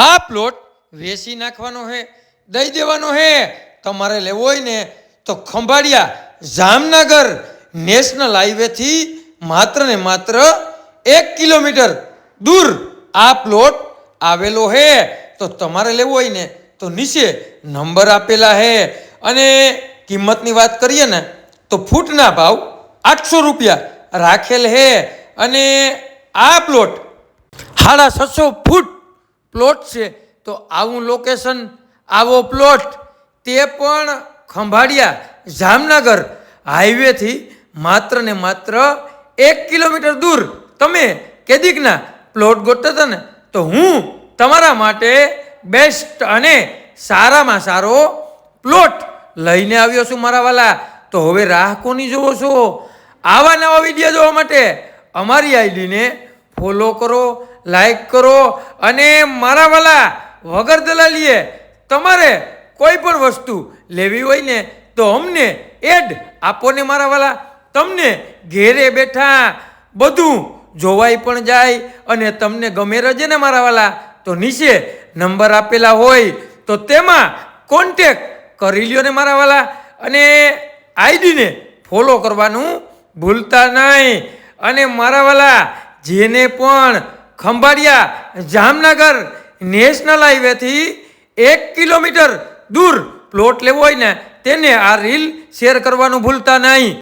આ પ્લોટ વેચી નાખવાનો હે, દઈ દેવાનો હે. તમારે લેવો હોય ને તો ખંભાળિયા જામનગર નેશનલ હાઈવેથી માત્ર ને માત્ર 1 કિલોમીટર દૂર આ પ્લોટ આવેલો હે. તો તમારે લેવો હોય ને તો નીચે નંબર આપેલા હે. અને કિંમતની વાત કરીએ ને તો ફૂટના ભાવ 800 રૂપિયા રાખેલ હે. અને આ પ્લોટ 650 ફૂટ પ્લોટ છે. તો આવું લોકેશન, આવો પ્લોટ, તે પણ ખંભાળિયા જામનગર હાઈવેથી માત્ર ને માત્ર 1 કિલોમીટર દૂર તમે કેદીકના પ્લોટ ગોતતા હતા ને, તો હું તમારા માટે બેસ્ટ અને સારામાં સારો પ્લોટ લઈને આવ્યો છું મારા વાલા. તો હવે રાહ કોની જોવો છો? આવા નવા વિડીયો જોવા માટે અમારી આઈડીને ફોલો કરો, લાઈક કરો. અને મારા વાલા વગર દલાલીએ તમારે કોઈ પણ વસ્તુ લેવી હોય ને તો અમને એડ આપો ને મારા વાલા. તમને ઘેરે બેઠા બધું જોવાઈ પણ જાય અને તમને ગમે રજે ને મારા વાલા, તો નીચે નંબર આપેલા હોય તો તેમાં કોન્ટેક કરી લ્યો ને મારા વાલા. અને આઈડીને ફોલો કરવાનું ભૂલતા નહીં. અને મારા વાલા જેને પણ ખંભાળિયા જામનગર નેશનલ હાઈવેથી 1 કિલોમીટર દૂર પ્લોટ લેવો હોય ને તેને આ રીલ શેર કરવાનું ભૂલતા નહીં.